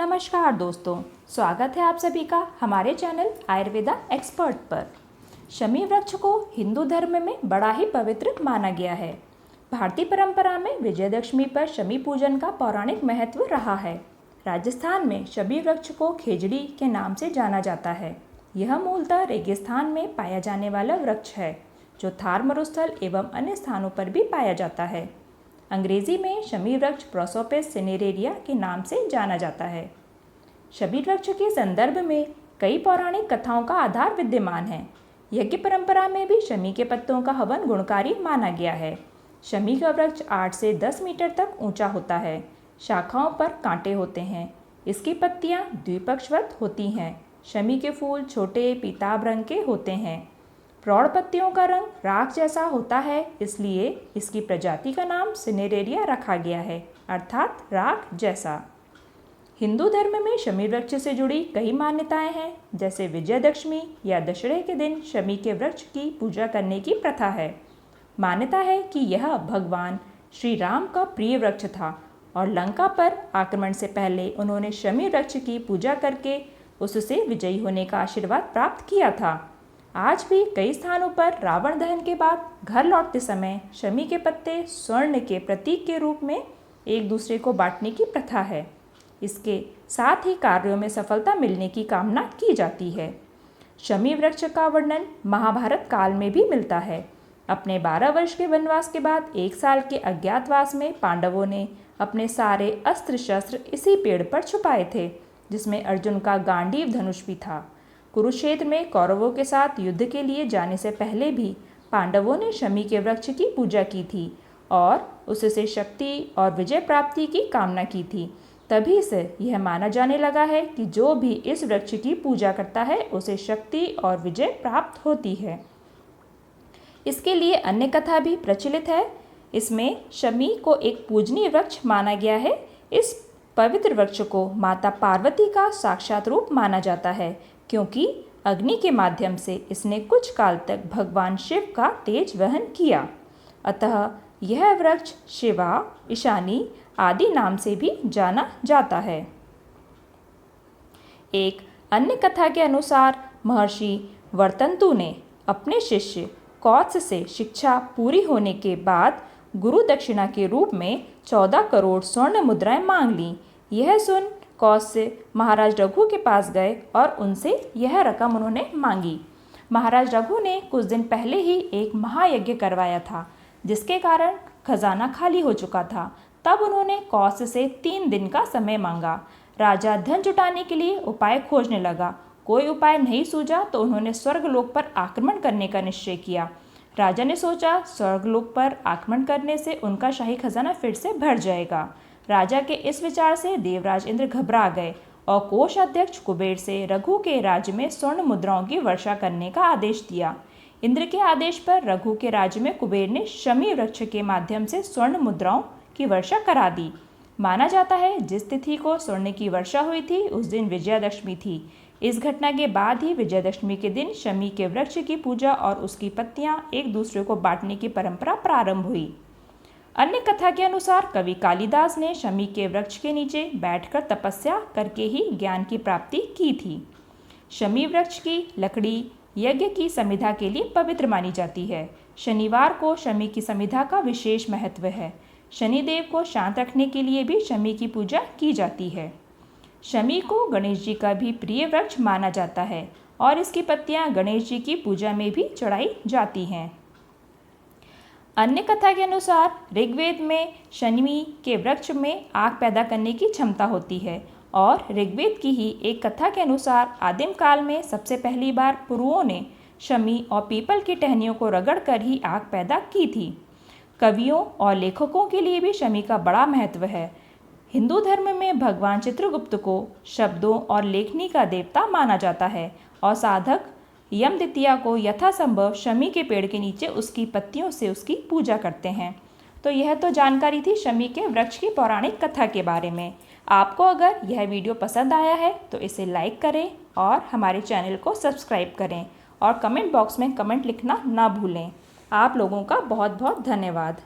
नमस्कार दोस्तों, स्वागत है आप सभी का हमारे चैनल आयुर्वेदा एक्सपर्ट पर। शमी वृक्ष को हिंदू धर्म में बड़ा ही पवित्र माना गया है। भारतीय परंपरा में विजयदशमी पर शमी पूजन का पौराणिक महत्व रहा है। राजस्थान में शमी वृक्ष को खेजड़ी के नाम से जाना जाता है। यह मूलतः रेगिस्तान में पाया जाने वाला वृक्ष है, जो थार मरुस्थल एवं अन्य स्थानों पर भी पाया जाता है। अंग्रेजी में शमी वृक्ष प्रोसोपिस सिनेरेरिया के नाम से जाना जाता है। शमी वृक्ष के संदर्भ में कई पौराणिक कथाओं का आधार विद्यमान है। यज्ञ परंपरा में भी शमी के पत्तों का हवन गुणकारी माना गया है। शमी का वृक्ष 8 से 10 मीटर तक ऊंचा होता है। शाखाओं पर कांटे होते हैं। इसकी पत्तियां द्विपक्षवत होती हैं। शमी के फूल छोटे पीताभ रंग के होते हैं। प्रौढ़ पत्तियों का रंग राख जैसा होता है, इसलिए इसकी प्रजाति का नाम सिनेरेरिया रखा गया है, अर्थात राख जैसा। हिंदू धर्म में शमी वृक्ष से जुड़ी कई मान्यताएं हैं, जैसे विजयदशमी या दशहरे के दिन शमी के वृक्ष की पूजा करने की प्रथा है। मान्यता है कि यह भगवान श्री राम का प्रिय वृक्ष था और लंका पर आक्रमण से पहले उन्होंने शमी वृक्ष की पूजा करके उससे विजयी होने का आशीर्वाद प्राप्त किया था। आज भी कई स्थानों पर रावण दहन के बाद घर लौटते समय शमी के पत्ते स्वर्ण के प्रतीक के रूप में एक दूसरे को बांटने की प्रथा है। इसके साथ ही कार्यों में सफलता मिलने की कामना की जाती है। शमी वृक्ष का वर्णन महाभारत काल में भी मिलता है। अपने 12 वर्ष के वनवास के बाद 1 साल के अज्ञातवास में पांडवों ने अपने सारे अस्त्र शस्त्र इसी पेड़ पर छुपाए थे, जिसमें अर्जुन का गांडीव धनुष भी था। कुरुक्षेत्र में कौरवों के साथ युद्ध के लिए जाने से पहले भी पांडवों ने शमी के वृक्ष की पूजा की थी और उससे शक्ति और विजय प्राप्ति की कामना की थी। तभी से यह माना जाने लगा है कि जो भी इस वृक्ष की पूजा करता है उसे शक्ति और विजय प्राप्त होती है। इसके लिए अन्य कथा भी प्रचलित है। इसमें शमी को एक पूजनीय वृक्ष माना गया है। इस पवित्र वृक्ष को माता पार्वती का साक्षात रूप माना जाता है, क्योंकि अग्नि के माध्यम से इसने कुछ काल तक भगवान शिव का तेज वहन किया। अतः यह वृक्ष शिवा, ईशानी आदि नाम से भी जाना जाता है। एक अन्य कथा के अनुसार महर्षि वर्तंतु ने अपने शिष्य कौत्स से शिक्षा पूरी होने के बाद गुरु दक्षिणा के रूप में 14 करोड़ स्वर्ण मुद्राएं मांग लीं। यह सुन कौत्स महाराज रघु के पास गए और उनसे यह रकम उन्होंने मांगी। महाराज रघु ने कुछ दिन पहले ही एक महायज्ञ करवाया था, जिसके कारण खजाना खाली हो चुका था। तब उन्होंने कौत्स से 3 दिन का समय मांगा। राजा धन जुटाने के लिए उपाय खोजने लगा। कोई उपाय नहीं सूझा तो उन्होंने स्वर्गलोक पर आक्रमण करने का निश्चय किया। राजा ने सोचा, स्वर्गलोक पर आक्रमण करने से उनका शाही खजाना फिर से भर जाएगा। राजा के इस विचार से देवराज इंद्र घबरा गए और कोषाध्यक्ष कुबेर से रघु के राज्य में स्वर्ण मुद्राओं की वर्षा करने का आदेश दिया। इंद्र के आदेश पर रघु के राज्य में कुबेर ने शमी वृक्ष के माध्यम से स्वर्ण मुद्राओं की वर्षा करा दी। माना जाता है जिस तिथि को स्वर्ण की वर्षा हुई थी उस दिन विजयादशमी थी। इस घटना के बाद ही विजयादशमी के दिन शमी के वृक्ष की पूजा और उसकी पत्तियां एक दूसरे को बांटने की परंपरा प्रारंभ हुई। अन्य कथा के अनुसार कवि कालिदास ने शमी के वृक्ष के नीचे बैठकर तपस्या करके ही ज्ञान की प्राप्ति की थी। शमी वृक्ष की लकड़ी यज्ञ की समिधा के लिए पवित्र मानी जाती है। शनिवार को शमी की समिधा का विशेष महत्व है। शनिदेव को शांत रखने के लिए भी शमी की पूजा की जाती है। शमी को गणेश जी का भी प्रिय वृक्ष माना जाता है और इसकी पत्तियां गणेश जी की पूजा में भी चढ़ाई जाती हैं। अन्य कथा के अनुसार ऋग्वेद में शमी के वृक्ष में आग पैदा करने की क्षमता होती है और ऋग्वेद की ही एक कथा के अनुसार आदिम काल में सबसे पहली बार पुरुओं ने शमी और पीपल की टहनियों को रगड़कर ही आग पैदा की थी। कवियों और लेखकों के लिए भी शमी का बड़ा महत्व है। हिंदू धर्म में भगवान चित्रगुप्त को शब्दों और लेखनी का देवता माना जाता है और साधक यम द्वितीया को यथासंभव शमी के पेड़ के नीचे उसकी पत्तियों से उसकी पूजा करते हैं। तो यह तो जानकारी थी शमी के वृक्ष की पौराणिक कथा के बारे में। आपको अगर यह वीडियो पसंद आया है तो इसे लाइक करें और हमारे चैनल को सब्सक्राइब करें और कमेंट बॉक्स में कमेंट लिखना ना भूलें। आप लोगों का बहुत बहुत धन्यवाद।